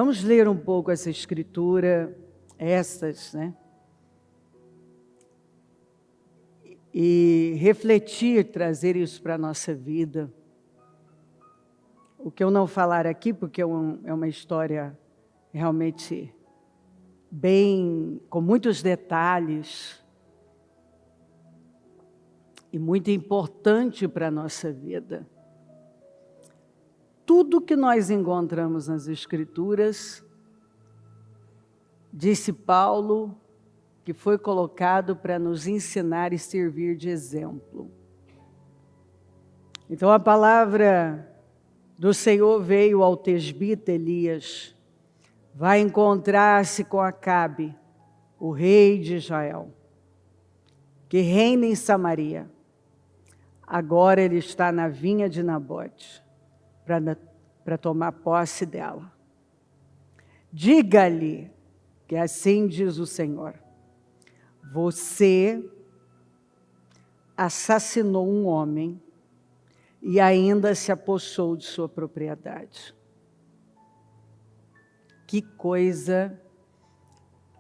Vamos ler um pouco essa escritura, né? E refletir, trazer isso para a nossa vida. O que eu não falar aqui, porque é uma história realmente com muitos detalhes e muito importante para a nossa vida. Tudo que nós encontramos nas Escrituras, disse Paulo, que foi colocado para nos ensinar e servir de exemplo. Então a palavra do Senhor veio ao tesbita Elias, vai encontrar-se com Acabe, o rei de Israel, que reina em Samaria. Agora ele está na vinha de Nabote, para tomar posse dela. Diga-lhe, que assim diz o Senhor, você assassinou um homem e ainda se apossou de sua propriedade. Que coisa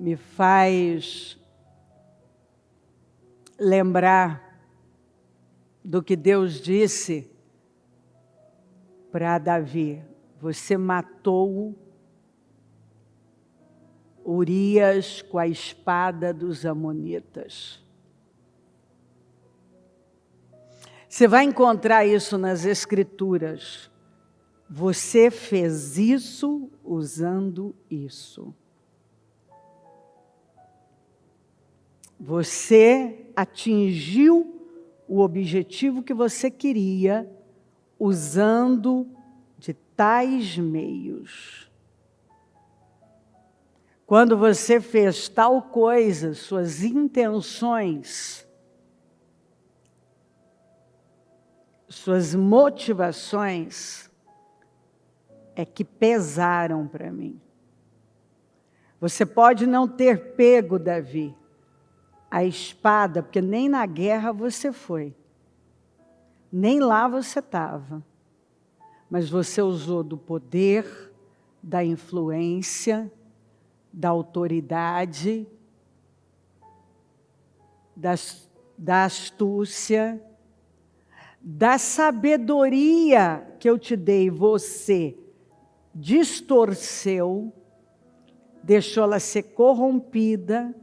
me faz lembrar do que Deus disse para Davi: você matou Urias com a espada dos amonitas. Você vai encontrar isso nas Escrituras. Você fez isso usando isso. Você atingiu o objetivo que você queria usando de tais meios. Quando você fez tal coisa, suas intenções, suas motivações é que pesaram para mim. Você pode não ter pego, Davi, a espada, porque nem na guerra você foi, nem lá você estava, mas você usou do poder, da influência, da autoridade, da astúcia, da sabedoria que eu te dei, você distorceu, deixou ela ser corrompida,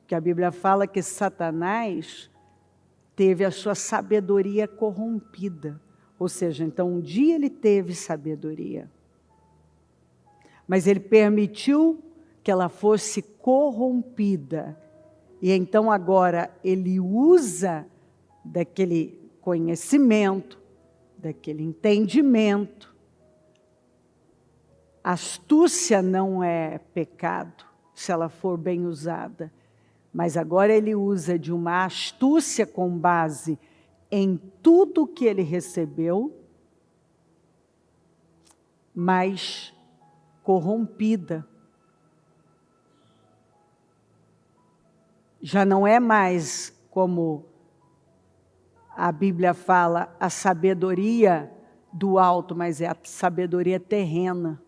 que a Bíblia fala que Satanás teve a sua sabedoria corrompida. Ou seja, então um dia ele teve sabedoria, mas ele permitiu que ela fosse corrompida. E então agora ele usa daquele conhecimento, daquele entendimento. Astúcia não é pecado, se ela for bem usada. Mas agora ele usa de uma astúcia com base em tudo que ele recebeu, mas corrompida. Já não é mais como a Bíblia fala, a sabedoria do alto, mas é a sabedoria terrena.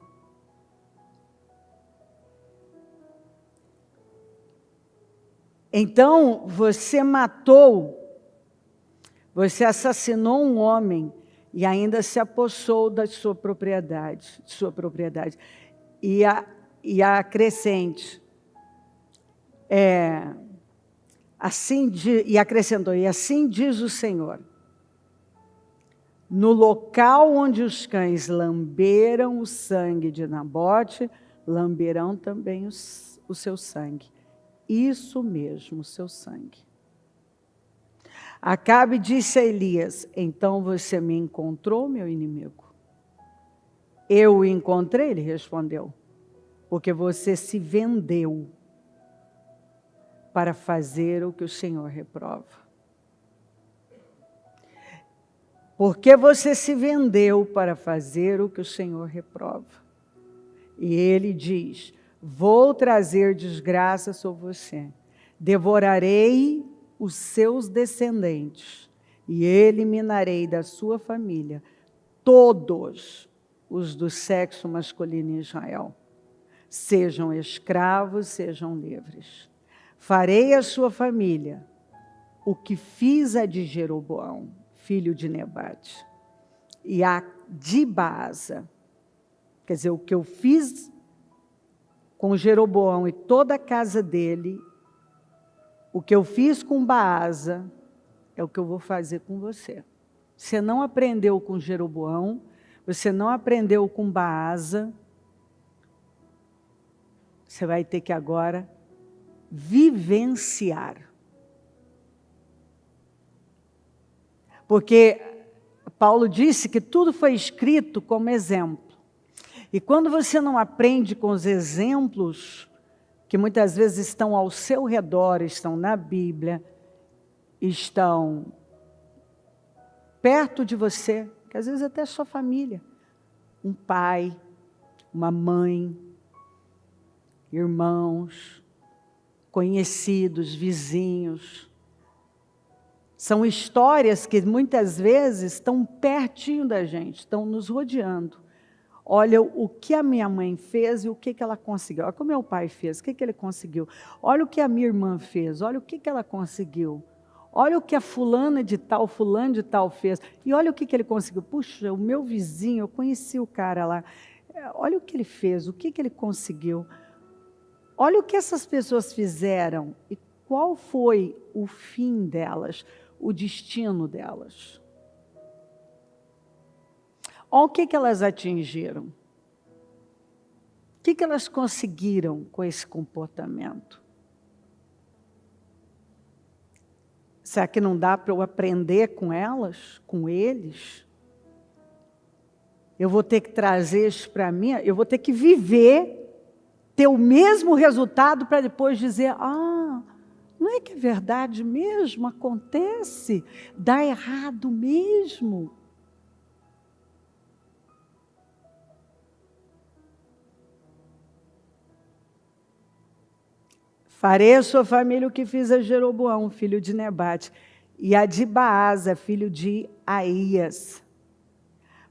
Então, você assassinou um homem e ainda se apossou da sua propriedade. E acrescente, e acrescentou, e assim diz o Senhor, no local onde os cães lamberam o sangue de Nabote, lamberão também o seu sangue. Isso mesmo, o seu sangue. Acabe disse a Elias, então você me encontrou, meu inimigo? Eu o encontrei, ele respondeu, porque você se vendeu para fazer o que o Senhor reprova. Porque você se vendeu para fazer o que o Senhor reprova. E ele diz, vou trazer desgraça sobre você. Devorarei os seus descendentes e eliminarei da sua família todos os do sexo masculino em Israel. sejam escravos, sejam livres. Farei à sua família o que fiz a de Jeroboão, filho de Nebate, e a de Baasa. Quer dizer, o que eu fiz com Jeroboão e toda a casa dele, o que eu fiz com Baasa, é o que eu vou fazer com você. Você não aprendeu com Jeroboão, você não aprendeu com Baasa, você vai ter que agora vivenciar. Porque Paulo disse que tudo foi escrito como exemplo. E quando você não aprende com os exemplos, que muitas vezes estão ao seu redor, estão na Bíblia, estão perto de você, que às vezes até a sua família, um pai, uma mãe, irmãos, conhecidos, vizinhos. São histórias que muitas vezes estão pertinho da gente, estão nos rodeando. Olha o que a minha mãe fez e o que ela conseguiu. Olha o que o meu pai fez, o que ele conseguiu. Olha o que a minha irmã fez, olha o que ela conseguiu. Olha o que a fulano de tal fez. E olha o que ele conseguiu. Puxa, o meu vizinho, eu conheci o cara lá. Olha o que ele fez, o que ele conseguiu. Olha o que essas pessoas fizeram e qual foi o fim delas, o destino delas. Olha o que elas atingiram. O que elas conseguiram com esse comportamento. Será que não dá para eu aprender com elas, com eles? Eu vou ter que trazer isso para mim, eu vou ter que viver, ter o mesmo resultado para depois dizer, não é que é verdade mesmo, acontece, dá errado mesmo. Farei a sua família o que fiz a Jeroboão, filho de Nebate, e a de Baasa, filho de Aías.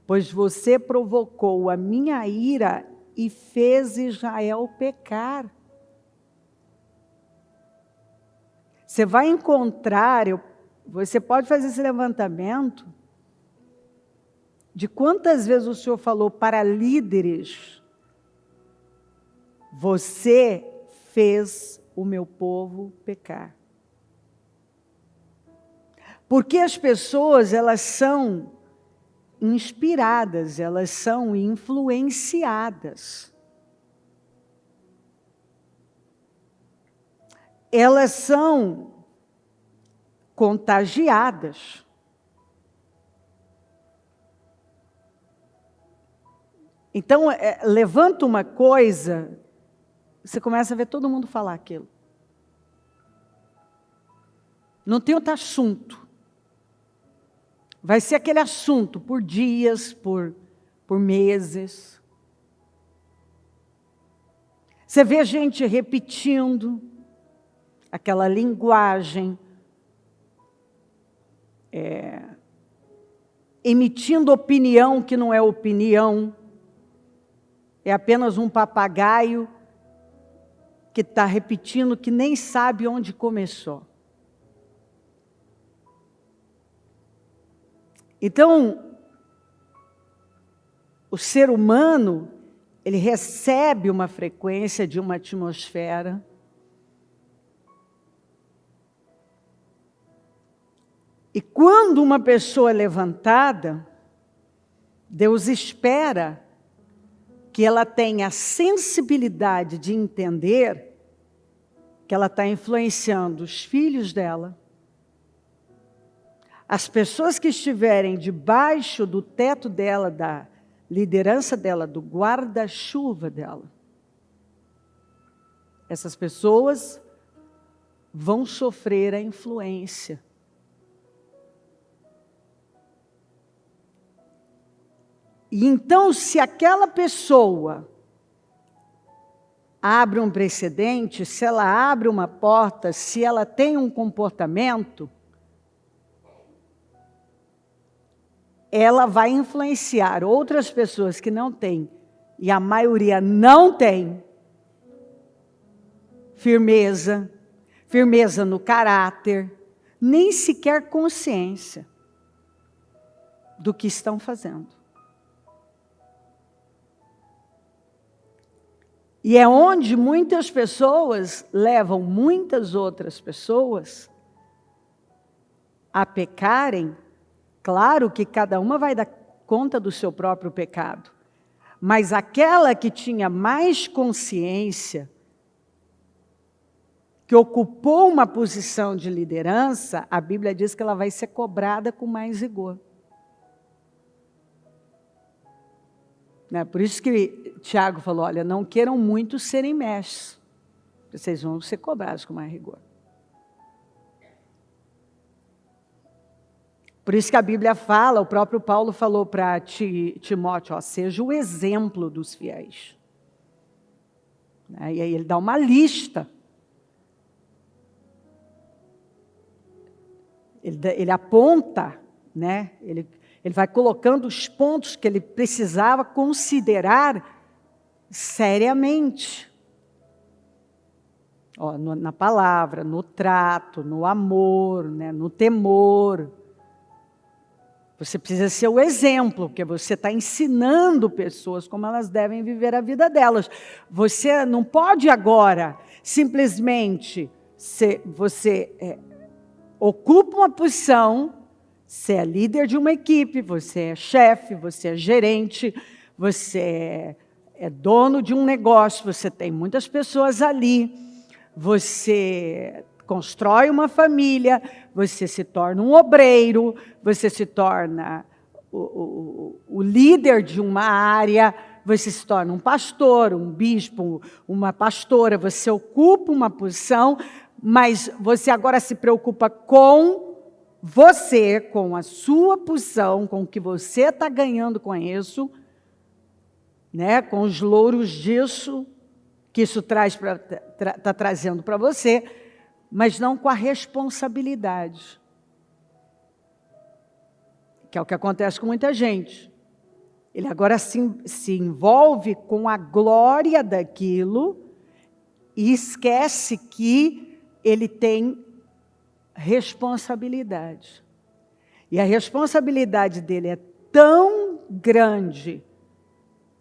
Pois você provocou a minha ira e fez Israel pecar. Você vai encontrar, você pode fazer esse levantamento, de quantas vezes o Senhor falou para líderes, você fez o meu povo pecar. Porque as pessoas, elas são inspiradas, elas são influenciadas. Elas são contagiadas. Então, levanta uma coisa, você começa a ver todo mundo falar aquilo. Não tem outro assunto. Vai ser aquele assunto por dias, por meses. Você vê gente repetindo aquela linguagem, emitindo opinião que não é opinião, é apenas um papagaio que está repetindo que nem sabe onde começou. Então, o ser humano, ele recebe uma frequência de uma atmosfera. E quando uma pessoa é levantada, Deus espera que ela tenha a sensibilidade de entender que ela está influenciando os filhos dela, as pessoas que estiverem debaixo do teto dela, da liderança dela, do guarda-chuva dela. Essas pessoas vão sofrer a influência. E então, se aquela pessoa abre um precedente, se ela abre uma porta, se ela tem um comportamento, ela vai influenciar outras pessoas que não têm, e a maioria não tem, firmeza, firmeza no caráter, nem sequer consciência do que estão fazendo. E é onde muitas pessoas levam muitas outras pessoas a pecarem. Claro que cada uma vai dar conta do seu próprio pecado, mas aquela que tinha mais consciência, que ocupou uma posição de liderança, a Bíblia diz que ela vai ser cobrada com mais rigor. Por isso que Tiago falou, olha, não queiram muito serem mestres, vocês vão ser cobrados com mais rigor. Por isso que a Bíblia fala, o próprio Paulo falou para Timóteo, seja o exemplo dos fiéis. E aí ele dá uma lista. Ele aponta, né? Ele vai colocando os pontos que ele precisava considerar seriamente. Na palavra, no trato, no amor, né? No temor. Você precisa ser o exemplo, porque você está ensinando pessoas como elas devem viver a vida delas. Você não pode agora, simplesmente, você ocupa uma posição, você é líder de uma equipe, você é chefe, você é gerente, você é dono de um negócio, você tem muitas pessoas ali, você constrói uma família, você se torna um obreiro, você se torna o líder de uma área, você se torna um pastor, um bispo, uma pastora, você ocupa uma posição, mas você agora se preocupa com você, com a sua posição, com o que você está ganhando com isso, né? Com os louros disso, que isso está trazendo para você, mas não com a responsabilidade. Que é o que acontece com muita gente. Ele agora se envolve com a glória daquilo e esquece que ele tem responsabilidade. E a responsabilidade dele é tão grande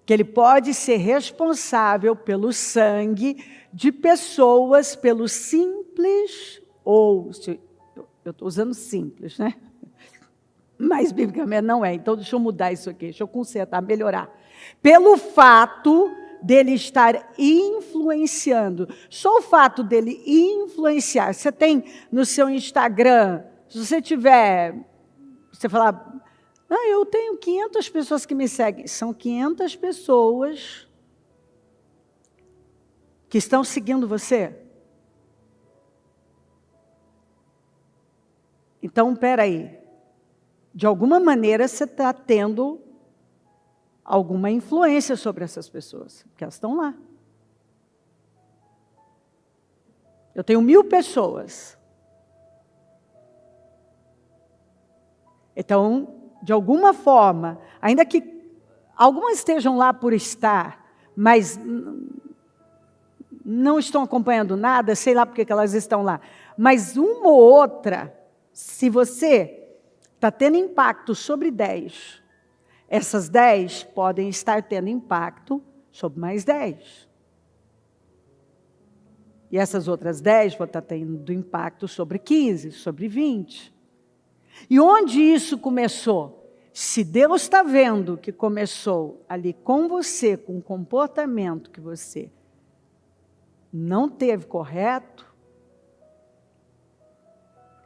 que ele pode ser responsável pelo sangue de pessoas, pelo simples, ou, eu estou usando simples, né? Mas biblicamente não é, então deixa eu mudar isso aqui, deixa eu consertar, melhorar. Pelo fato dele estar influenciando, só o fato dele influenciar, você tem no seu Instagram, se você tiver, você falar, eu tenho 500 pessoas que me seguem, são 500 pessoas que estão seguindo você. Então, espera aí, de alguma maneira você está tendo alguma influência sobre essas pessoas, porque elas estão lá. Eu tenho 1000 pessoas. Então, de alguma forma, ainda que algumas estejam lá por estar, mas não estão acompanhando nada, sei lá porque que elas estão lá, mas uma ou outra, se você está tendo impacto sobre 10, essas 10 podem estar tendo impacto sobre mais 10. E essas outras 10 podem estar tendo impacto sobre 15, sobre 20. E onde isso começou? Se Deus está vendo que começou ali com você, com um comportamento que você não teve correto,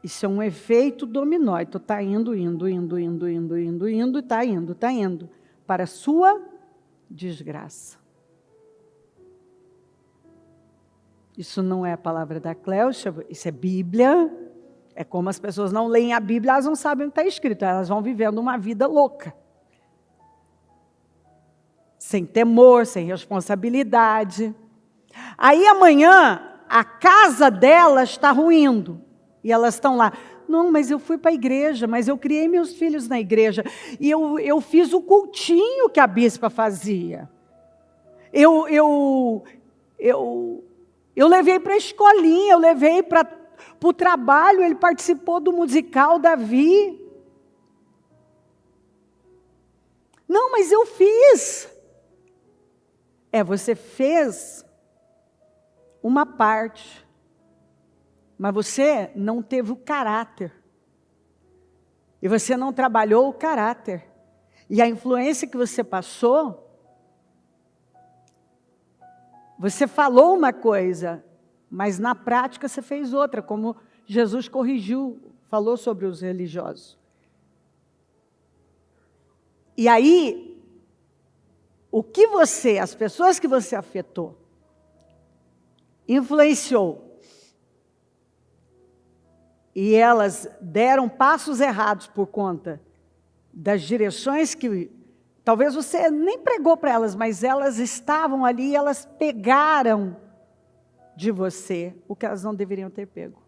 isso é um efeito dominó. Então está indo, e está indo, para a sua desgraça. Isso não é a palavra da Cléo, isso é Bíblia. É como as pessoas não leem a Bíblia, elas não sabem o que está escrito, elas vão vivendo uma vida louca. Sem temor, sem responsabilidade. Aí amanhã, a casa delas está ruindo. E elas estão lá, não, mas eu fui para a igreja, mas eu criei meus filhos na igreja. E eu fiz o cultinho que a bispa fazia. Eu Eu levei para a escolinha, eu levei para o trabalho, ele participou do musical Davi. Não, mas eu fiz. Você fez uma parte, mas você não teve o caráter. E você não trabalhou o caráter. E a influência que você passou, você falou uma coisa, mas na prática você fez outra, como Jesus corrigiu, falou sobre os religiosos. E aí, as pessoas que você afetou, influenciou, e elas deram passos errados por conta das direções que talvez você nem pregou para elas, mas elas estavam ali e elas pegaram de você o que elas não deveriam ter pego.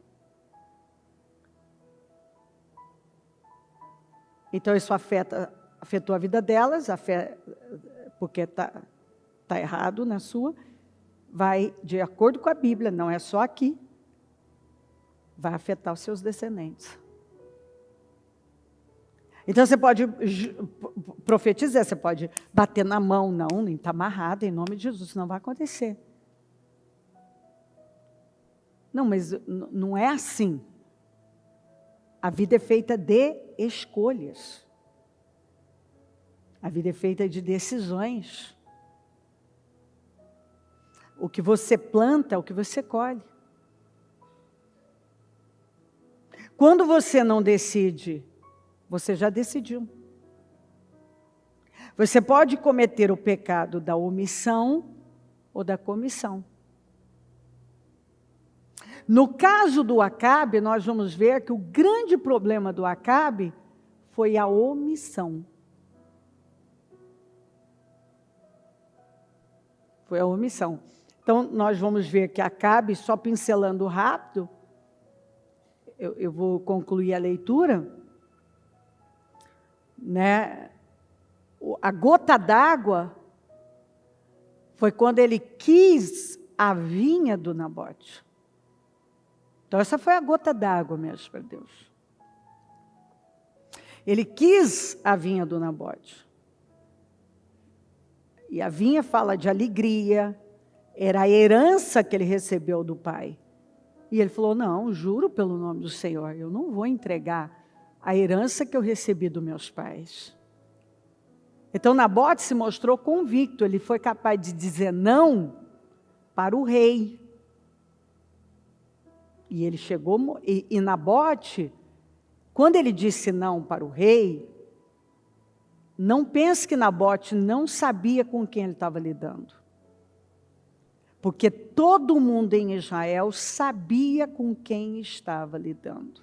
Então isso afetou a vida delas, porque está errado na sua, vai de acordo com a Bíblia, não é só aqui, vai afetar os seus descendentes. Então você pode profetizar, você pode bater na mão, não, nem está amarrado, em nome de Jesus, não vai acontecer. Não, mas não é assim. A vida é feita de escolhas. A vida é feita de decisões. O que você planta é o que você colhe. Quando você não decide, você já decidiu. Você pode cometer o pecado da omissão ou da comissão. No caso do Acabe, nós vamos ver que o grande problema do Acabe foi a omissão. Foi a omissão. Então, nós vamos ver que Acabe, só pincelando rápido, eu vou concluir a leitura, né? A gota d'água foi quando ele quis a vinha do Nabote. Então, essa foi a gota d'água mesmo para Deus. Ele quis a vinha do Nabote. E a vinha fala de alegria, era a herança que ele recebeu do pai. E ele falou, não, juro pelo nome do Senhor, eu não vou entregar a herança que eu recebi dos meus pais. Então Nabote se mostrou convicto, ele foi capaz de dizer não para o rei. E ele chegou, e Nabote, quando ele disse não para o rei, não pense que Nabote não sabia com quem ele estava lidando. Porque todo mundo em Israel sabia com quem estava lidando.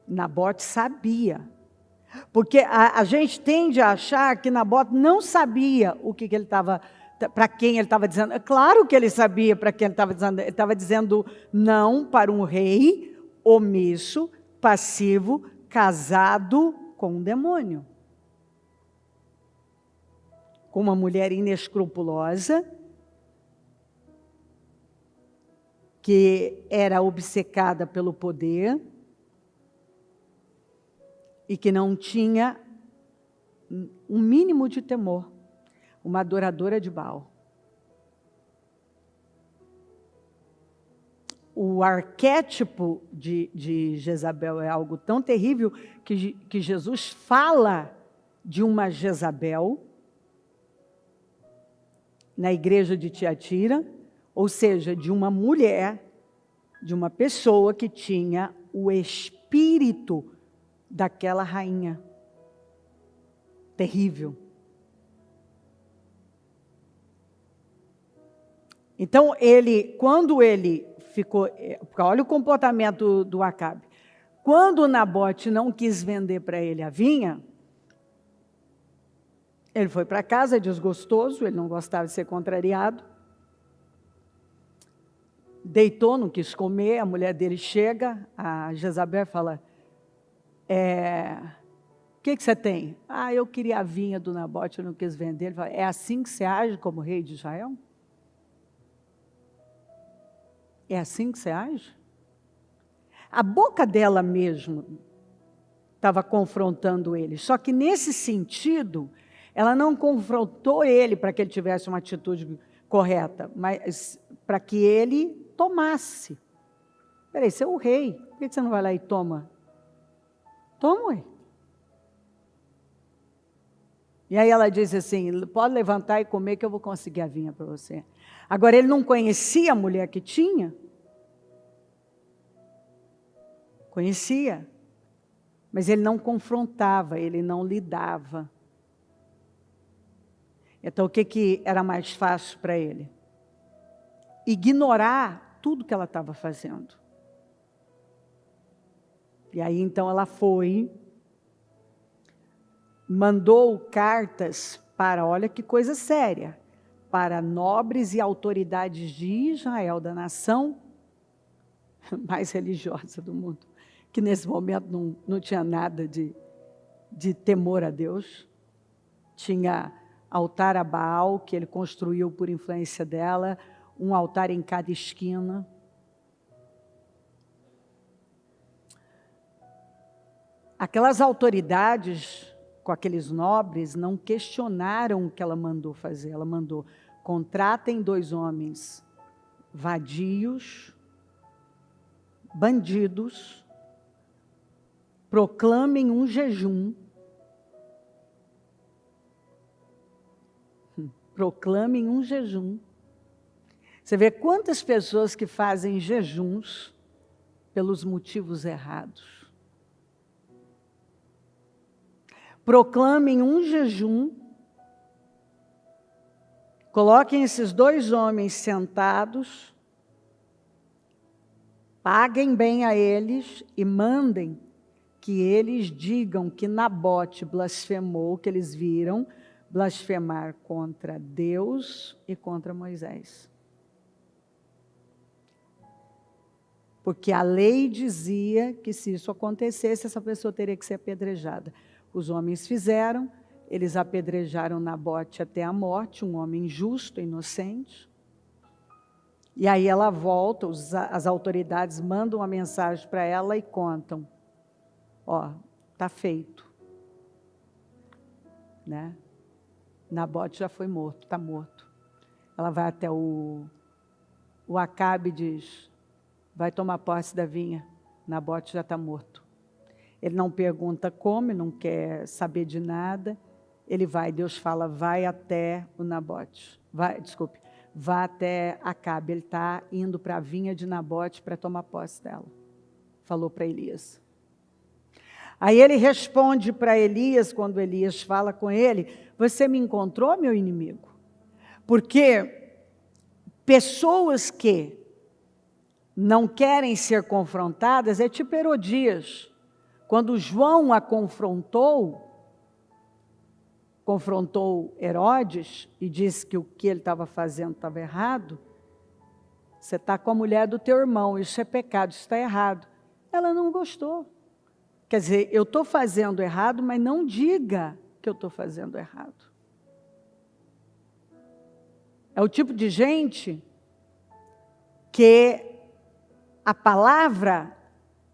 Nabote sabia. Porque a gente tende a achar que Nabote não sabia o que ele estava, para quem ele estava dizendo. É claro que ele sabia para quem ele estava dizendo. Ele estava dizendo não para um rei omisso, passivo, casado com um demônio. Com uma mulher inescrupulosa, que era obcecada pelo poder e que não tinha um mínimo de temor, uma adoradora de Baal. O arquétipo de Jezabel é algo tão terrível que Jesus fala de uma Jezabel na igreja de Tiatira, ou seja, de uma mulher, de uma pessoa que tinha o espírito daquela rainha. Terrível. Então, quando ele ficou... Olha o comportamento do Acabe. Quando Nabote não quis vender para ele a vinha, ele foi para casa desgostoso, ele não gostava de ser contrariado. Deitou, não quis comer, a mulher dele chega, a Jezabel fala, o que você tem? Ah, eu queria a vinha do Nabote, eu não quis vender. Ele fala, é assim que você age como rei de Israel? É assim que você age? A boca dela mesmo estava confrontando ele. Só que nesse sentido, ela não confrontou ele para que ele tivesse uma atitude correta, mas para que ele tomasse. Peraí, você é o rei, por que você não vai lá e toma? Toma, ué. E aí ela disse assim, pode levantar e comer que eu vou conseguir a vinha para você. Agora, ele não conhecia a mulher que tinha? Conhecia. Mas ele não confrontava, ele não lidava. Então, o que era mais fácil para ele? Ignorar tudo que ela estava fazendo. E aí, então, ela foi, mandou cartas para, olha que coisa séria, para nobres e autoridades de Israel, da nação mais religiosa do mundo, que nesse momento não tinha nada de temor a Deus. Tinha altar a Baal, que ele construiu por influência dela, um altar em cada esquina. Aquelas autoridades, com aqueles nobres, não questionaram o que ela mandou fazer. Ela mandou, contratem 2 homens vadios, bandidos, proclamem um jejum. Proclamem um jejum. Você vê quantas pessoas que fazem jejuns pelos motivos errados. Proclamem um jejum. Coloquem esses 2 homens sentados. Paguem bem a eles e mandem que eles digam que Nabote blasfemou, que eles viram blasfemar contra Deus e contra Moisés. Porque a lei dizia que se isso acontecesse, essa pessoa teria que ser apedrejada. Os homens fizeram, eles apedrejaram Nabote até a morte, um homem justo, inocente. E aí ela volta, as autoridades mandam uma mensagem para ela e contam. Ó, está feito. Né? Nabote já foi morto, está morto. Ela vai até o Acabe e diz, vai tomar posse da vinha, Nabote já está morto. Ele não pergunta como, não quer saber de nada. Ele vai, Deus fala, vai até o Nabote. Vá até Acabe. Ele está indo para a vinha de Nabote para tomar posse dela. Falou para Elias. Aí ele responde para Elias, quando Elias fala com ele, você me encontrou, meu inimigo? Porque pessoas que não querem ser confrontadas, é tipo Herodias. Quando João a confrontou Herodes e disse que o que ele estava fazendo estava errado, você está com a mulher do teu irmão, isso é pecado, isso está errado. Ela não gostou. Quer dizer, eu estou fazendo errado, mas não diga que eu estou fazendo errado. É o tipo de gente que a palavra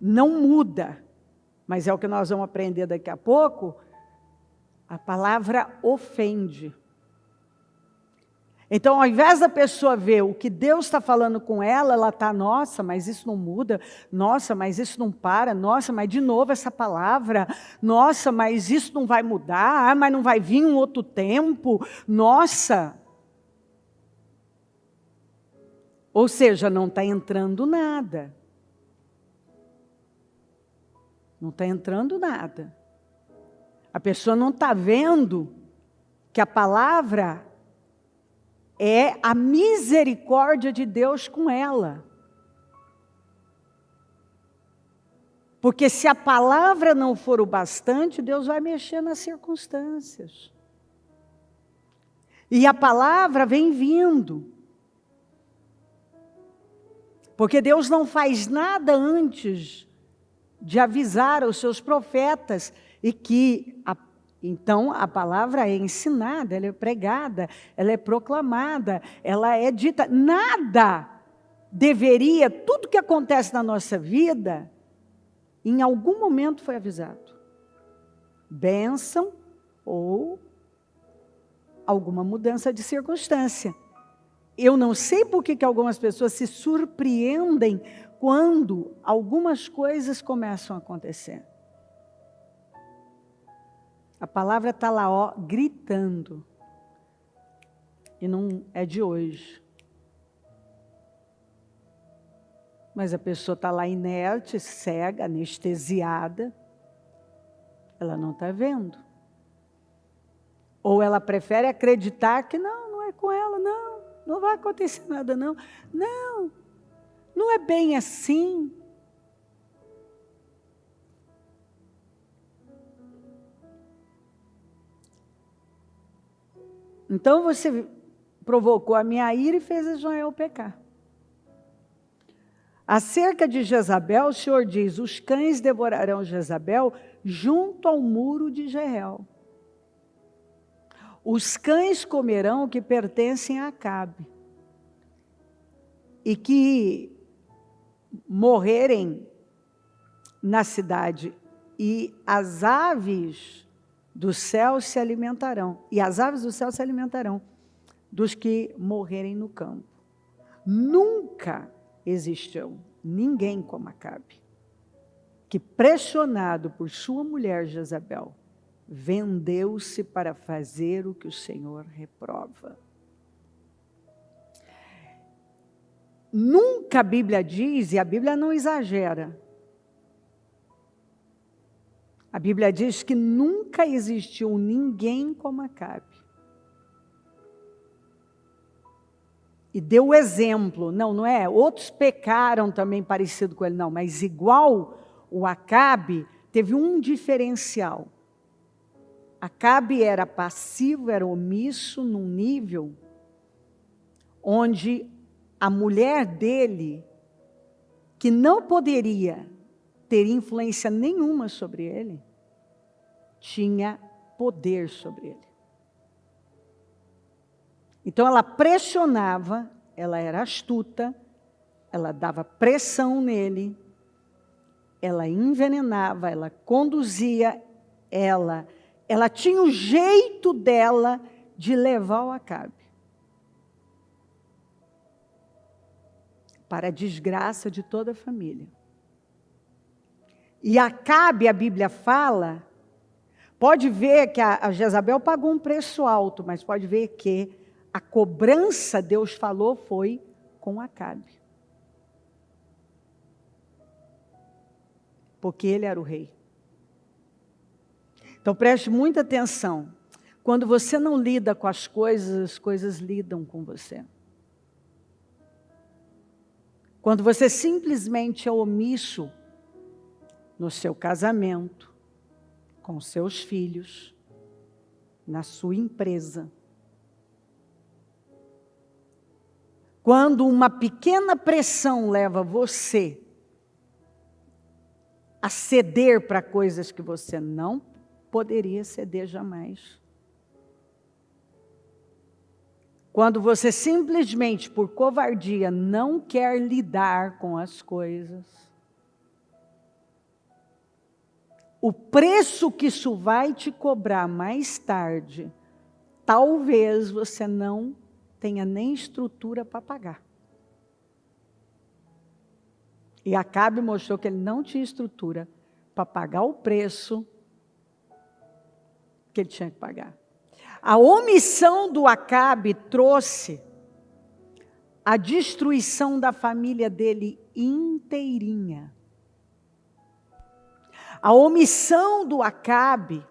não muda, mas é o que nós vamos aprender daqui a pouco, a palavra ofende. Então, ao invés da pessoa ver o que Deus está falando com ela, ela está, nossa, mas isso não muda, nossa, mas isso não para, nossa, mas de novo essa palavra, nossa, mas isso não vai mudar, mas não vai vir um outro tempo, nossa. Ou seja, não está entrando nada. Não está entrando nada. A pessoa não está vendo que a palavra é a misericórdia de Deus com ela. Porque se a palavra não for o bastante, Deus vai mexer nas circunstâncias. E a palavra vem vindo. Porque Deus não faz nada antes de avisar aos seus profetas E que, então, a palavra é ensinada, ela é pregada, ela é proclamada, ela é dita. Nada deveria, tudo que acontece na nossa vida, em algum momento foi avisado. Bênção ou alguma mudança de circunstância. Eu não sei por que algumas pessoas se surpreendem quando algumas coisas começam a acontecer. A palavra está lá, ó, gritando. E não é de hoje. Mas a pessoa está lá inerte, cega, anestesiada. Ela não está vendo. Ou ela prefere acreditar que não é com ela, não vai acontecer nada, não. Não é bem assim. Então você provocou a minha ira e fez Israel pecar. Acerca de Jezabel, o Senhor diz: os cães devorarão Jezabel junto ao muro de Jezreel. Os cães comerão o que pertencem a Acabe, e que morrerem na cidade, e as aves do céu se alimentarão, dos que morrerem no campo. Nunca existiu ninguém como Acabe, que pressionado por sua mulher Jezabel, vendeu-se para fazer o que o Senhor reprova. Nunca a Bíblia diz, e a Bíblia não exagera, a Bíblia diz que nunca existiu ninguém como Acabe. E deu o exemplo, não é? Outros pecaram também parecido com ele, não, mas igual o Acabe teve um diferencial. Acabe era passivo, era omisso num nível onde a mulher dele, que não poderia ter influência nenhuma sobre ele, tinha poder sobre ele. Então ela pressionava, ela era astuta, ela dava pressão nele, ela envenenava, ela conduzia, ela tinha o jeito dela de levar o Acabe para a desgraça de toda a família. E Acabe, a Bíblia fala, pode ver que a Jezabel pagou um preço alto, mas pode ver que a cobrança, Deus falou, foi com Acabe. Porque ele era o rei. Então preste muita atenção. Quando você não lida com as coisas lidam com você. Quando você simplesmente é omisso no seu casamento, com seus filhos, na sua empresa. Quando uma pequena pressão leva você a ceder para coisas que você não poderia ceder jamais. Quando você simplesmente, por covardia, não quer lidar com as coisas, o preço que isso vai te cobrar mais tarde, talvez você não tenha nem estrutura para pagar. E Acabe mostrou que ele não tinha estrutura para pagar o preço que ele tinha que pagar. A omissão do Acabe trouxe a destruição da família dele inteirinha. A omissão do Acabe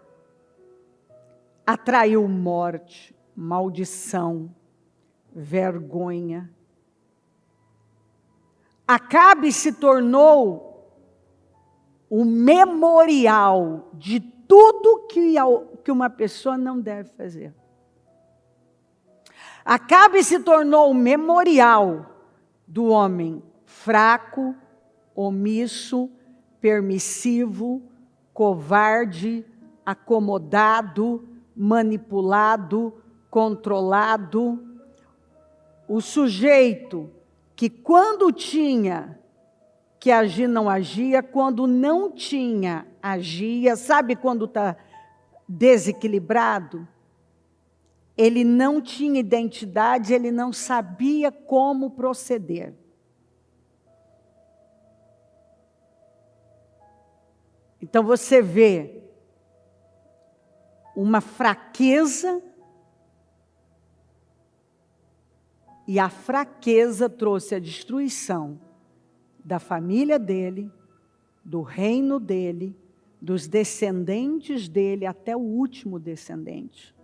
atraiu morte, maldição, vergonha. Acabe se tornou o memorial de tudo que uma pessoa não deve fazer. Acabe se tornou o memorial do homem fraco, omisso, permissivo, covarde, acomodado, manipulado, controlado. O sujeito que quando tinha que agir não agia, quando não tinha agia. Sabe quando está desequilibrado? Ele não tinha identidade, ele não sabia como proceder. Então você vê uma fraqueza, e a fraqueza trouxe a destruição da família dele, do reino dele, dos descendentes dele, até o último descendente.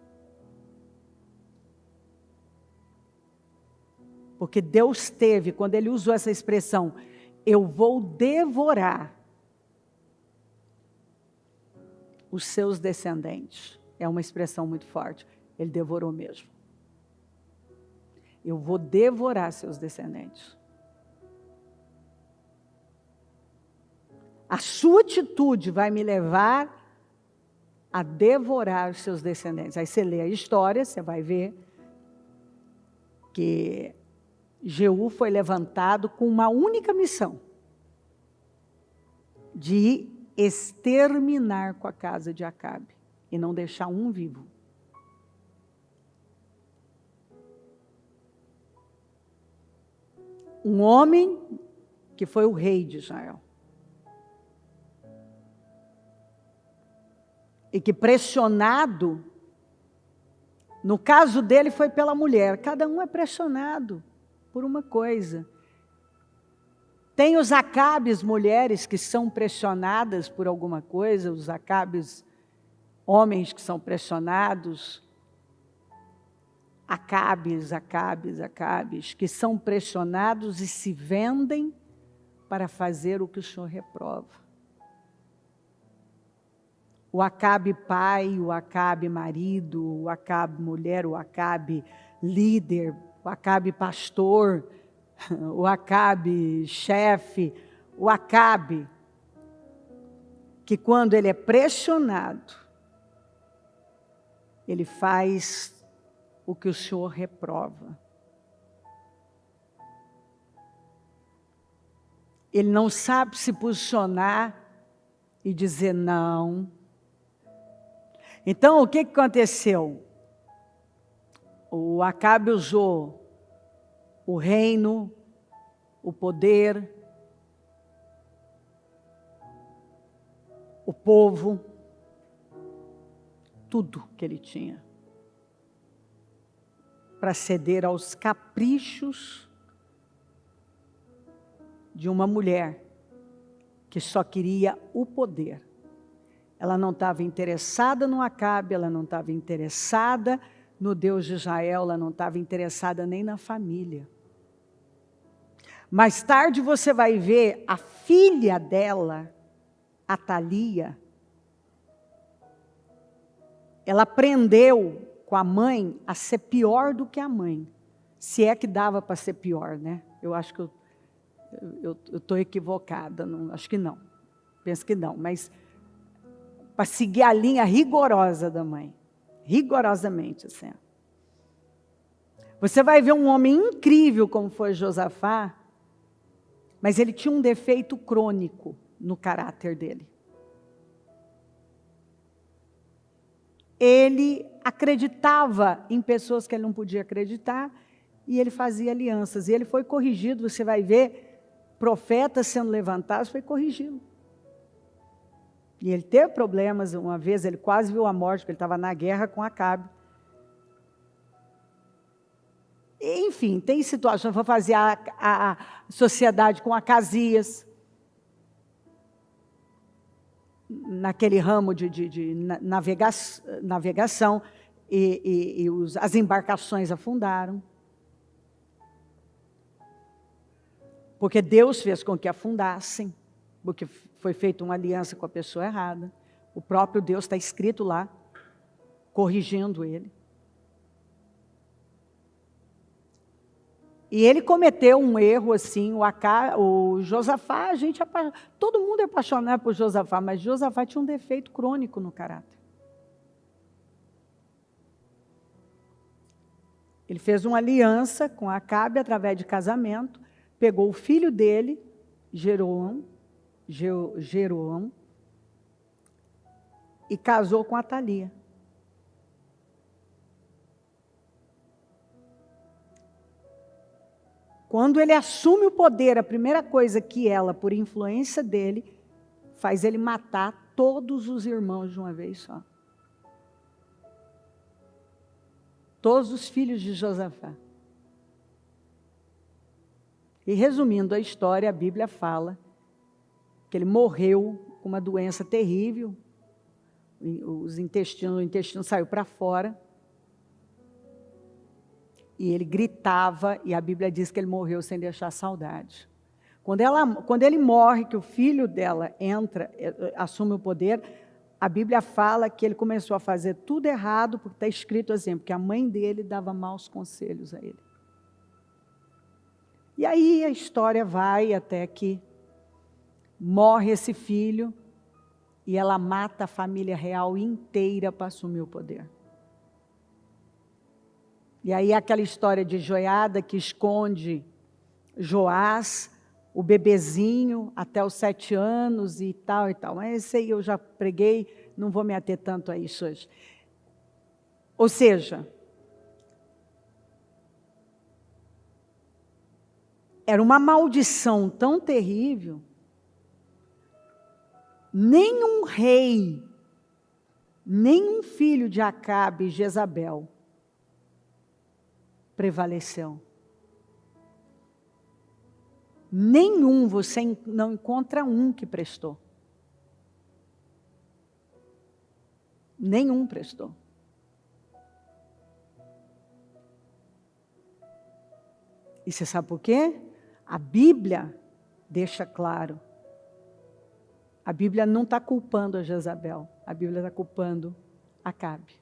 Porque Deus teve, quando ele usou essa expressão, eu vou devorar os seus descendentes. É uma expressão muito forte. Ele devorou mesmo. Eu vou devorar seus descendentes. A sua atitude vai me levar a devorar os seus descendentes. Aí você lê a história, você vai ver que Jeú foi levantado com uma única missão: de exterminar com a casa de Acabe e não deixar um vivo. Um homem que foi o rei de Israel. E que pressionado, no caso dele foi pela mulher. Cada um é pressionado por uma coisa. Tem os Acabes mulheres que são pressionadas por alguma coisa, os Acabes homens que são pressionados, Acabes, que são pressionados e se vendem para fazer o que o Senhor reprova. O Acabe pai, o Acabe marido, o Acabe mulher, o Acabe líder, o Acabe pastor, o Acabe chefe, o Acabe que quando ele é pressionado, ele faz o que o Senhor reprova. Ele não sabe se posicionar e dizer não. Então, o que aconteceu? O Acabe usou o reino, o poder, o povo, tudo que ele tinha, para ceder aos caprichos de uma mulher que só queria o poder. Ela não estava interessada no Acabe, ela não estava interessada no Deus de Israel, ela não estava interessada nem na família. Mais tarde você vai ver a filha dela, Atalia, ela aprendeu com a mãe a ser pior do que a mãe. Se é que dava para ser pior, né? Eu acho que eu estou equivocada, não, acho que não. Penso que não, mas para seguir a linha rigorosa da mãe. Rigorosamente, assim. Você vai ver um homem incrível como foi Josafá, mas ele tinha um defeito crônico no caráter dele. Ele acreditava em pessoas que ele não podia acreditar e ele fazia alianças. E ele foi corrigido, você vai ver profetas sendo levantados, foi corrigido. E ele teve problemas, uma vez ele quase viu a morte, porque ele estava na guerra com Acabe. Enfim, tem situações, foi fazer a sociedade com Acasias, naquele ramo de navegação, e as embarcações afundaram. Porque Deus fez com que afundassem, porque foi feita uma aliança com a pessoa errada. O próprio Deus está escrito lá, corrigindo ele. E ele cometeu um erro assim, o Josafá, todo mundo é apaixonado por Josafá, mas Josafá tinha um defeito crônico no caráter. Ele fez uma aliança com Acabe através de casamento, pegou o filho dele, Jeroão, e casou com Atalia. Quando ele assume o poder, a primeira coisa que ela, por influência dele, faz ele matar todos os irmãos de uma vez só. Todos os filhos de Josafá. E resumindo a história, a Bíblia fala que ele morreu com uma doença terrível, o intestino saiu para fora, e ele gritava, e a Bíblia diz que ele morreu sem deixar saudade. Quando ele morre, que o filho dela assume o poder, a Bíblia fala que ele começou a fazer tudo errado, porque está escrito assim, porque a mãe dele dava maus conselhos a ele. E aí a história vai até que morre esse filho, e ela mata a família real inteira para assumir o poder. E aí aquela história de Joiada que esconde Joás, o bebezinho, até os 7 anos e tal e tal. Mas esse aí eu já preguei, não vou me ater tanto a isso hoje. Ou seja, era uma maldição tão terrível, nenhum rei, nenhum filho de Acabe e Jezabel prevaleceu. Nenhum, você não encontra um que prestou. Nenhum prestou. E você sabe por quê? A Bíblia deixa claro. A Bíblia não está culpando a Jezabel. A Bíblia está culpando Acabe.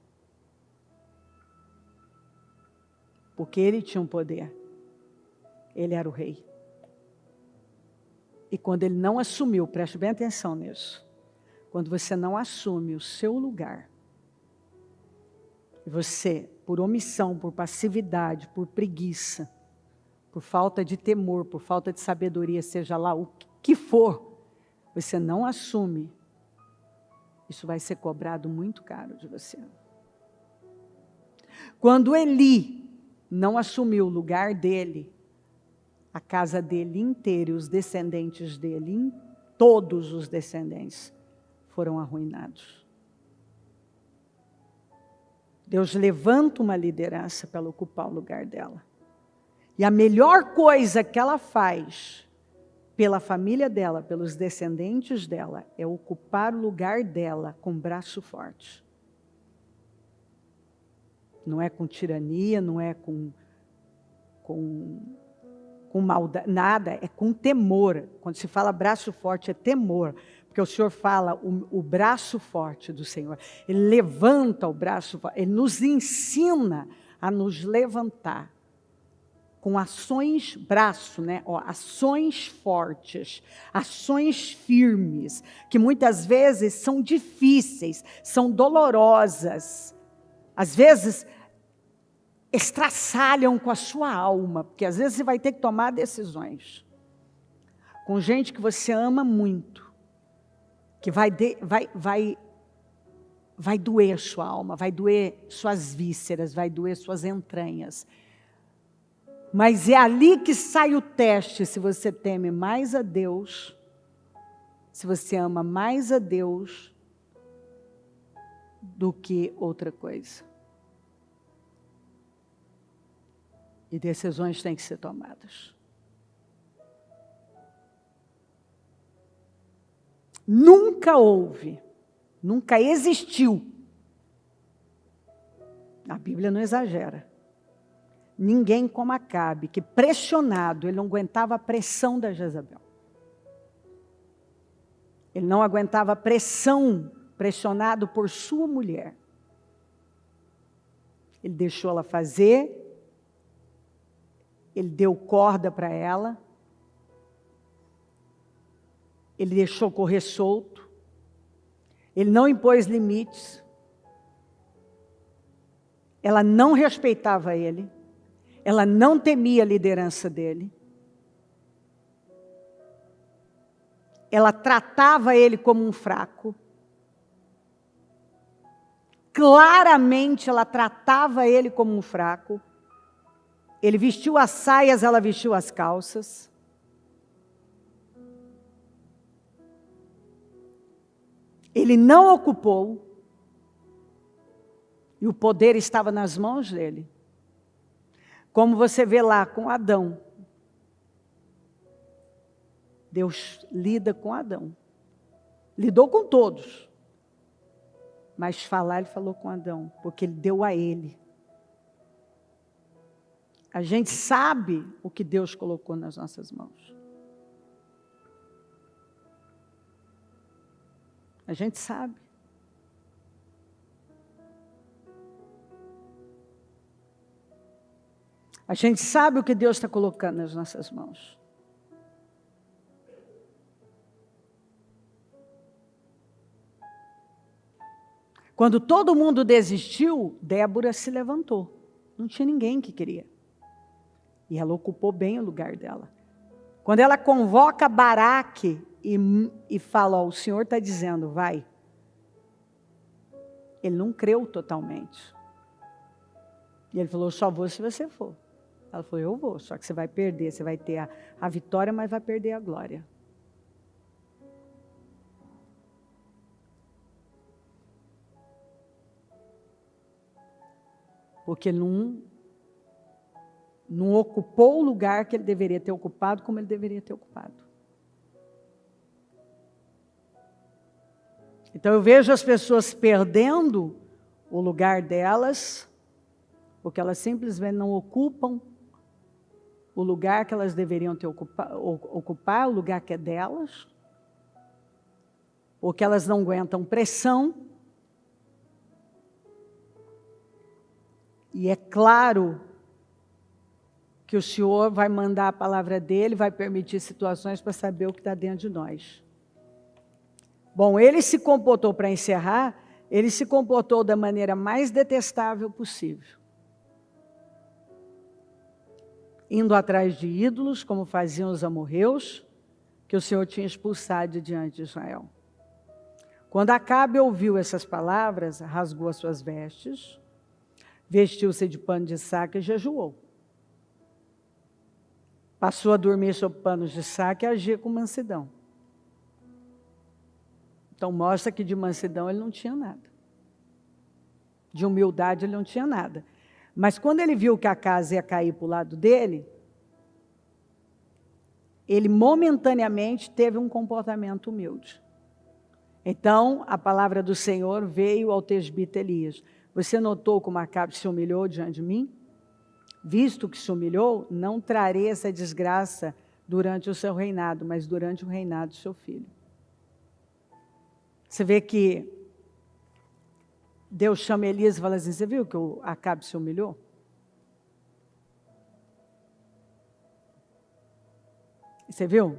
Porque ele tinha um poder. Ele era o rei. E quando ele não assumiu, preste bem atenção nisso. Quando você não assume o seu lugar, e você, por omissão, por passividade, por preguiça, por falta de temor, por falta de sabedoria, seja lá o que for, você não assume, isso vai ser cobrado muito caro de você. Quando Eli não assumiu o lugar dele, a casa dele inteira e os descendentes dele, todos os descendentes, foram arruinados. Deus levanta uma liderança para ocupar o lugar dela. E a melhor coisa que ela faz pela família dela, pelos descendentes dela, é ocupar o lugar dela com braço forte. Não é com tirania, não é com maldade, nada, é com temor. Quando se fala braço forte, é temor. Porque o Senhor fala o braço forte do Senhor. Ele levanta o braço forte, Ele nos ensina a nos levantar. Com ações, braço, né? Ações fortes, ações firmes, que muitas vezes são difíceis, são dolorosas. Às vezes, estraçalham com a sua alma, porque às vezes você vai ter que tomar decisões com gente que você ama muito, que vai doer a sua alma, vai doer suas vísceras, vai doer suas entranhas. Mas é ali que sai o teste, se você teme mais a Deus, se você ama mais a Deus do que outra coisa. E decisões têm que ser tomadas. Nunca houve, nunca existiu, a Bíblia não exagera, ninguém como Acabe, que pressionado, ele não aguentava a pressão da Jezabel. Ele não aguentava a pressão, pressionado por sua mulher. Ele deixou ela fazer, ele deu corda para ela, ele deixou correr solto, ele não impôs limites, ela não respeitava ele, ela não temia a liderança dele, ela tratava ele como um fraco, claramente ela tratava ele como um fraco, ele vestiu as saias, ela vestiu as calças, ele não ocupou, e o poder estava nas mãos dele. Como você vê lá com Adão. Deus lida com Adão. Lidou com todos. Mas falar, ele falou com Adão, porque ele deu a ele. A gente sabe o que Deus colocou nas nossas mãos. A gente sabe. A gente sabe o que Deus está colocando nas nossas mãos. Quando todo mundo desistiu, Débora se levantou. Não tinha ninguém que queria. E ela ocupou bem o lugar dela. Quando ela convoca Baraque e fala, ó, o Senhor está dizendo, vai. Ele não creu totalmente. E ele falou, só vou se você for. Ela falou, eu vou, só que você vai perder, você vai ter a vitória, mas vai perder a glória. Porque não ocupou o lugar que ele deveria ter ocupado, como ele deveria ter ocupado. Então eu vejo as pessoas perdendo o lugar delas, porque elas simplesmente não ocupam o lugar que elas deveriam ter ocupar, o lugar que é delas, porque elas não aguentam pressão. E é claro que o Senhor vai mandar a palavra dele, vai permitir situações para saber o que está dentro de nós. Bom, ele se comportou, para encerrar, ele se comportou da maneira mais detestável possível. Indo atrás de ídolos, como faziam os amorreus, que o Senhor tinha expulsado de diante de Israel. Quando Acabe ouviu essas palavras, rasgou as suas vestes, vestiu-se de pano de saco e jejuou. Passou a dormir sob panos de saco e agir com mansidão. Então mostra que de mansidão ele não tinha nada. De humildade ele não tinha nada. Mas quando ele viu que a casa ia cair para o lado dele, ele momentaneamente teve um comportamento humilde. Então a palavra do Senhor veio ao tesbita Elias. Você notou como Acabe se humilhou diante de mim? Visto que se humilhou, não trarei essa desgraça durante o seu reinado, mas durante o reinado do seu filho. Você vê que Deus chama Elias e fala assim, você viu que o Acabe se humilhou? Você viu?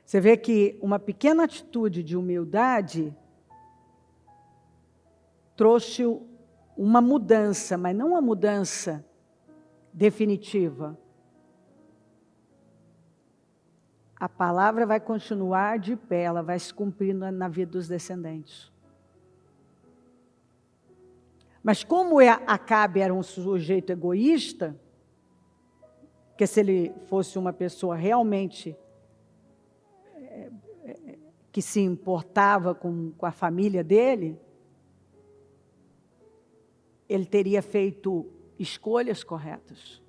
Você vê que uma pequena atitude de humildade trouxe uma mudança, mas não uma mudança definitiva. A palavra vai continuar de pé, ela vai se cumprir na vida dos descendentes. Mas como Acabe era um sujeito egoísta, que se ele fosse uma pessoa realmente que se importava com a família dele, ele teria feito escolhas corretas.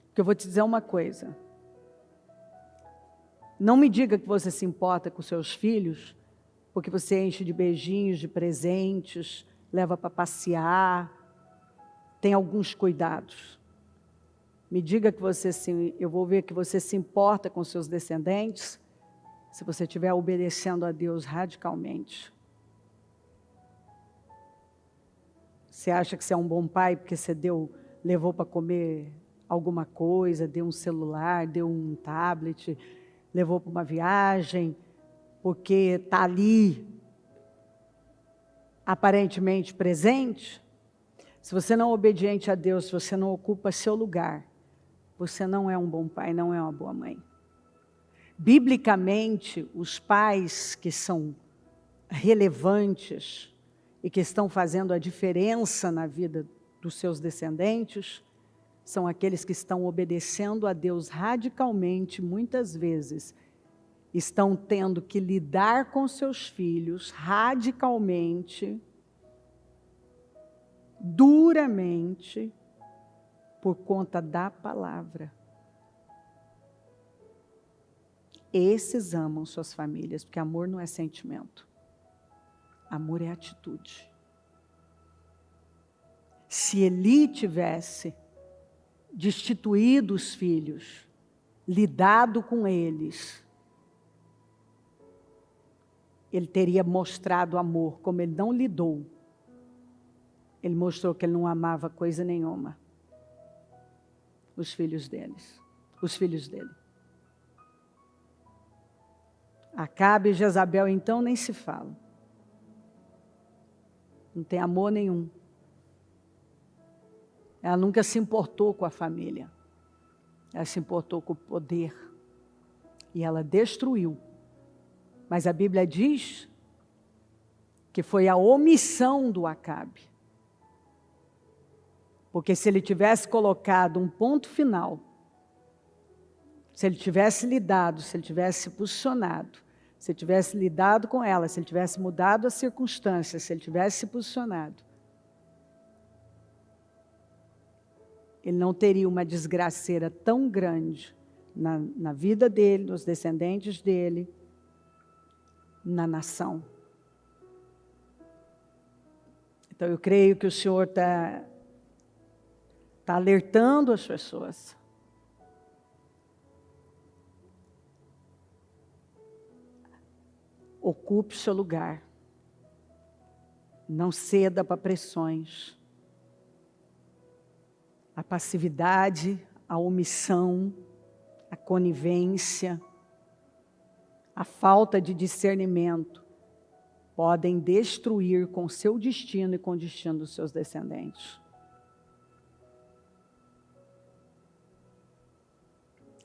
Porque eu vou te dizer uma coisa. Não me diga que você se importa com seus filhos, porque você enche de beijinhos, de presentes, leva para passear, tem alguns cuidados. Me diga que eu vou ver que você se importa com seus descendentes, se você estiver obedecendo a Deus radicalmente. Você acha que você é um bom pai porque você levou para comer alguma coisa, deu um celular, deu um tablet, levou para uma viagem, porque está ali aparentemente presente? Se você não é obediente a Deus, se você não ocupa seu lugar, você não é um bom pai, não é uma boa mãe. Biblicamente, os pais que são relevantes e que estão fazendo a diferença na vida dos seus descendentes, são aqueles que estão obedecendo a Deus radicalmente, muitas vezes, estão tendo que lidar com seus filhos radicalmente, duramente, por conta da palavra. Esses amam suas famílias, porque amor não é sentimento. Amor é atitude. Se Eli tivesse destituído os filhos, lidado com eles, ele teria mostrado amor, como ele não lidou. Ele mostrou que ele não amava coisa nenhuma. Os filhos dele. Acabe e Jezabel, então, nem se fala. Não tem amor nenhum. Ela nunca se importou com a família. Ela se importou com o poder. E ela destruiu. Mas a Bíblia diz que foi a omissão do Acabe. Porque se ele tivesse colocado um ponto final, se ele tivesse lidado, se ele tivesse posicionado, se ele tivesse lidado com ela, se ele tivesse mudado as circunstâncias, se ele tivesse se posicionado, ele não teria uma desgraceira tão grande na vida dele, nos descendentes dele, na nação. Então eu creio que o Senhor está alertando as pessoas. Ocupe o seu lugar. Não ceda para pressões. A passividade, a omissão, a conivência, a falta de discernimento podem destruir com seu destino e com o destino dos seus descendentes.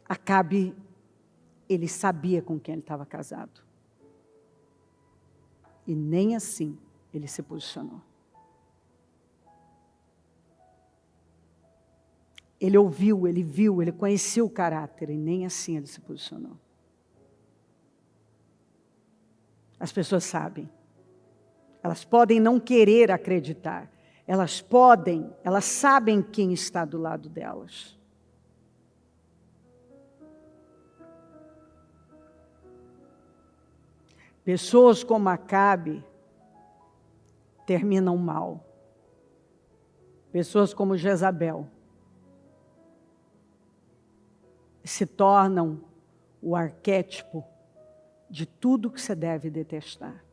Acabe, ele sabia com quem ele estava casado. E nem assim ele se posicionou. Ele ouviu, ele viu, ele conhecia o caráter e nem assim ele se posicionou. As pessoas sabem. Elas podem não querer acreditar. Elas sabem quem está do lado delas. Pessoas como Acabe terminam mal. Pessoas como Jezabel se tornam o arquétipo de tudo que você deve detestar.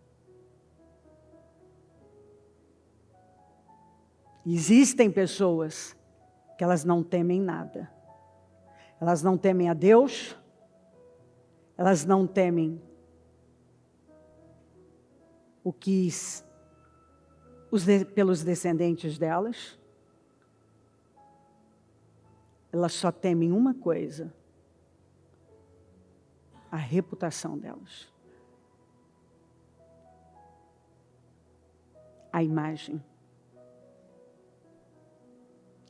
Existem pessoas que elas não temem nada. Elas não temem a Deus, elas não temem o que pelos descendentes delas. Elas só temem uma coisa: a reputação delas. A imagem.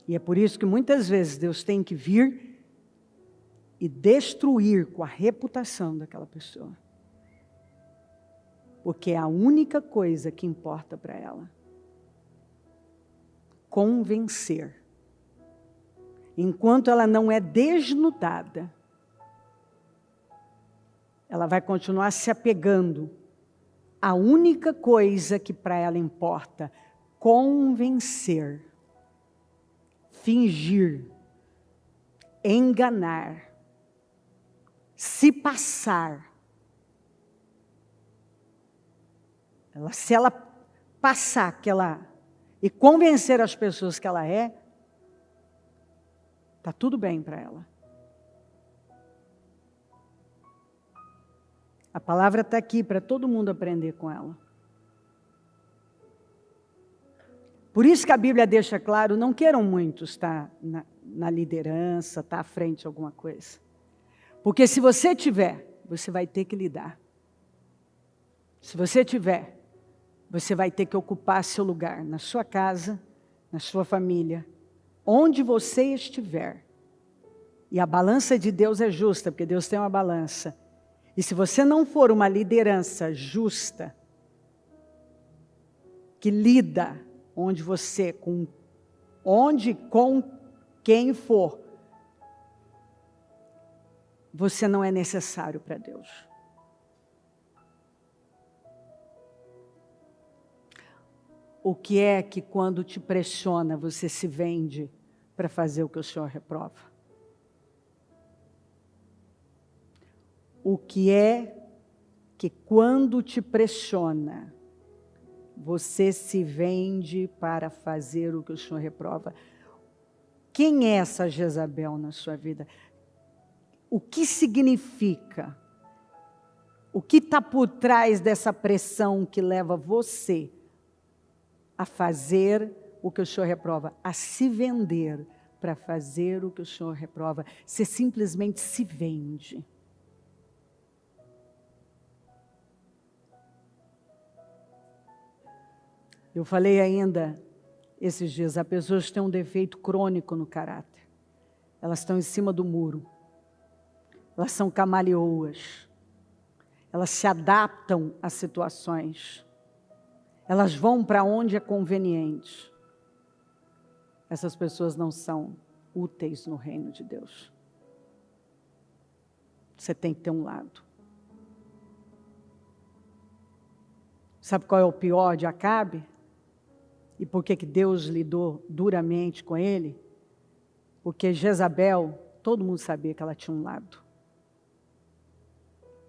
E é por isso que muitas vezes Deus tem que vir e destruir com a reputação daquela pessoa. Porque é a única coisa que importa para ela. Convencer. Enquanto ela não é desnudada, ela vai continuar se apegando à única coisa que para ela importa: convencer, fingir, enganar, se passar. Se ela passar e convencer as pessoas que ela é, está tudo bem para ela. A palavra está aqui para todo mundo aprender com ela. Por isso que a Bíblia deixa claro, não queiram muitos estar na liderança, estar à frente de alguma coisa. Porque se você tiver, você vai ter que lidar. Se você tiver, você vai ter que ocupar seu lugar na sua casa, na sua família, onde você estiver. E a balança de Deus é justa, porque Deus tem uma balança. E se você não for uma liderança justa, que lida onde você, com quem for, você não é necessário para Deus. O que é que quando te pressiona, você se vende para fazer o que o Senhor reprova? O que é que quando te pressiona, você se vende para fazer o que o Senhor reprova? Quem é essa Jezabel na sua vida? O que significa? O que está por trás dessa pressão que leva você a fazer o que o Senhor reprova? A se vender para fazer o que o Senhor reprova. Você simplesmente se vende. Eu falei ainda esses dias, há pessoas que têm um defeito crônico no caráter. Elas estão em cima do muro. Elas são camaleoas. Elas se adaptam às situações. Elas vão para onde é conveniente. Essas pessoas não são úteis no reino de Deus. Você tem que ter um lado. Sabe qual é o pior de Acabe? E por que Deus lidou duramente com ele? Porque Jezabel, todo mundo sabia que ela tinha um lado.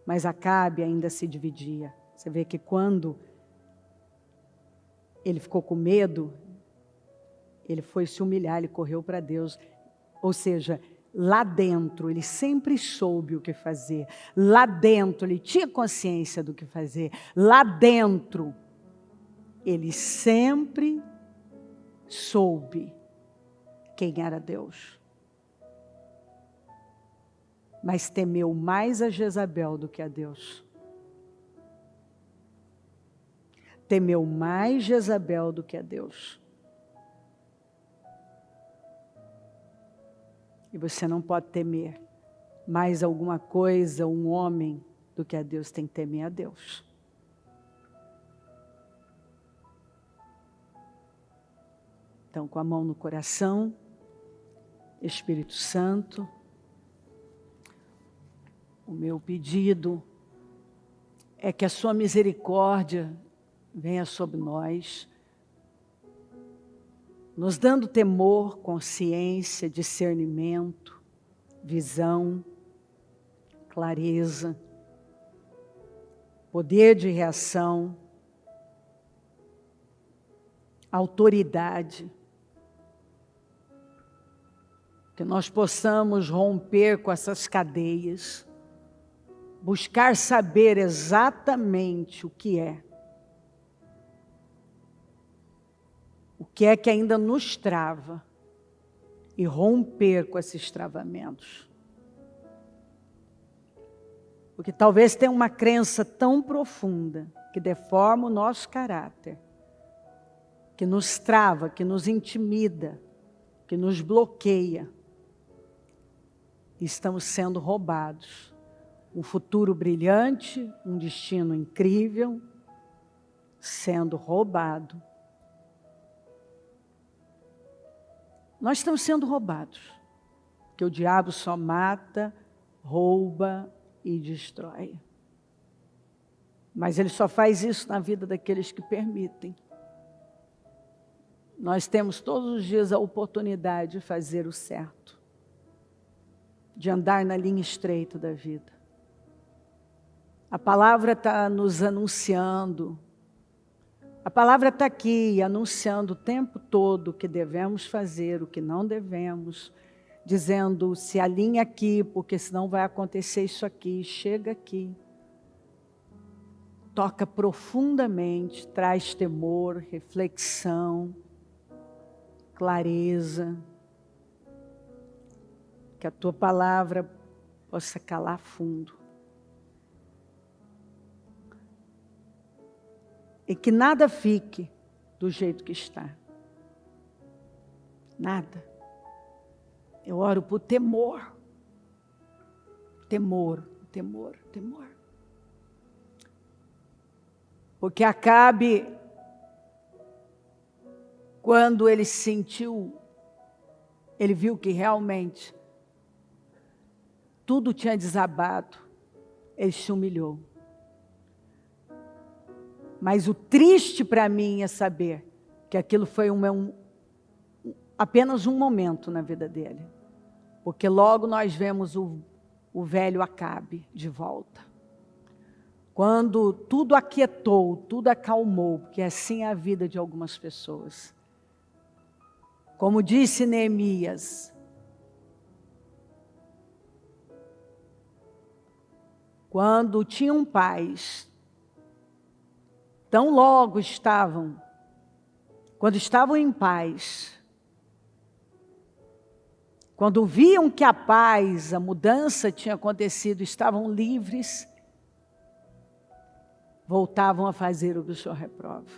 Mas Acabe ainda se dividia. Você vê que quando ele ficou com medo, ele foi se humilhar, ele correu para Deus. Ou seja, lá dentro ele sempre soube o que fazer. Lá dentro ele tinha consciência do que fazer. Lá dentro ele sempre soube quem era Deus. Mas temeu mais a Jezabel do que a Deus. Temeu mais Jezabel do que a Deus. E você não pode temer mais alguma coisa, um homem, do que a Deus. Tem que temer a Deus. Então, com a mão no coração, Espírito Santo, o meu pedido é que a sua misericórdia venha sobre nós, nos dando temor, consciência, discernimento, visão, clareza, poder de reação, autoridade, que nós possamos romper com essas cadeias, buscar saber exatamente o que é que ainda nos trava e romper com esses travamentos. Porque talvez tenha uma crença tão profunda que deforma o nosso caráter, que nos trava, que nos intimida, que nos bloqueia. E estamos sendo roubados. Um futuro brilhante, um destino incrível, sendo roubado. Nós estamos sendo roubados, porque o diabo só mata, rouba e destrói. Mas ele só faz isso na vida daqueles que permitem. Nós temos todos os dias a oportunidade de fazer o certo, de andar na linha estreita da vida. A palavra está nos anunciando, a palavra está aqui anunciando o tempo todo o que devemos fazer, o que não devemos, dizendo se alinha aqui, porque senão vai acontecer isso aqui, chega aqui. Toca profundamente, traz temor, reflexão, clareza, que a tua palavra possa calar fundo. E que nada fique do jeito que está. Nada. Eu oro por temor. Temor, temor, temor. Porque Acabe, quando ele sentiu, ele viu que realmente tudo tinha desabado, ele se humilhou. Mas o triste para mim é saber que aquilo foi apenas um momento na vida dele. Porque logo nós vemos o velho Acabe de volta. Quando tudo aquietou, tudo acalmou, porque assim é a vida de algumas pessoas. Como disse Neemias, quando tinham paz, tão logo estavam, quando estavam em paz, quando viam que a paz, a mudança tinha acontecido, estavam livres, voltavam a fazer o que o Senhor reprova.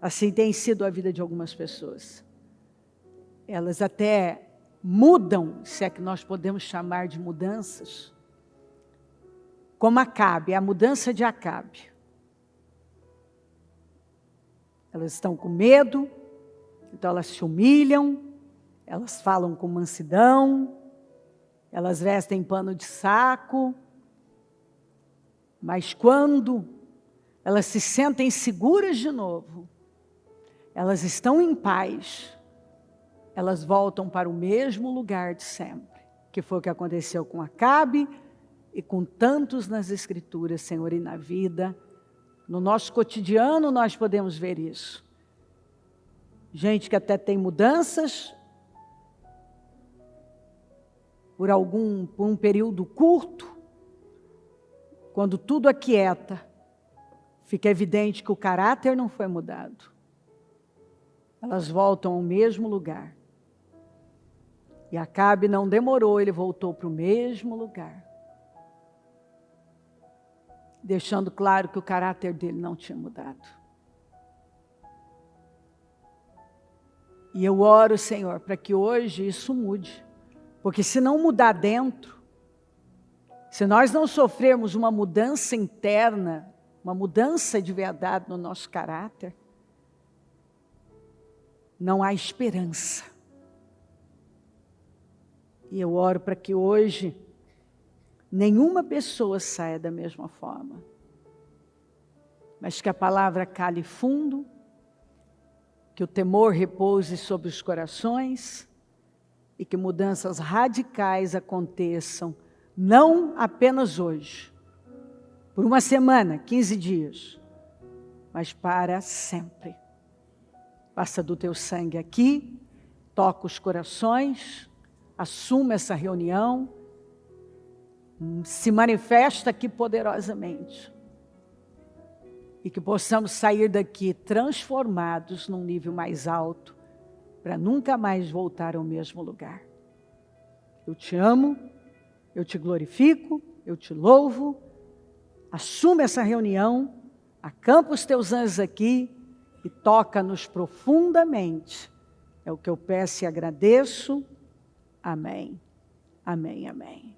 Assim tem sido a vida de algumas pessoas. Elas até mudam, se é que nós podemos chamar de mudanças, como Acabe, a mudança de Acabe. Elas estão com medo, então elas se humilham, elas falam com mansidão, elas vestem pano de saco, mas quando elas se sentem seguras de novo, elas estão em paz, elas voltam para o mesmo lugar de sempre, que foi o que aconteceu com Acabe e com tantos nas Escrituras, Senhor, e na vida. No nosso cotidiano nós podemos ver isso. Gente que até tem mudanças, por um período curto, quando tudo aquieta, fica evidente que o caráter não foi mudado. Elas voltam ao mesmo lugar. E Acabe não demorou, ele voltou para o mesmo lugar. Deixando claro que o caráter dele não tinha mudado. E eu oro, Senhor, para que hoje isso mude. Porque se não mudar dentro, se nós não sofrermos uma mudança interna, uma mudança de verdade no nosso caráter, não há esperança. E eu oro para que hoje nenhuma pessoa saia da mesma forma, mas que a palavra cale fundo, que o temor repouse sobre os corações e que mudanças radicais aconteçam, não apenas hoje, por uma semana, 15 dias, mas para sempre. Passa do teu sangue aqui, toca os corações, assuma essa reunião, se manifesta aqui poderosamente. E que possamos sair daqui transformados num nível mais alto, para nunca mais voltar ao mesmo lugar. Eu te amo, eu te glorifico, eu te louvo. Assume essa reunião, acampa os teus anjos aqui e toca-nos profundamente. É o que eu peço e agradeço. Amém. Amém, amém.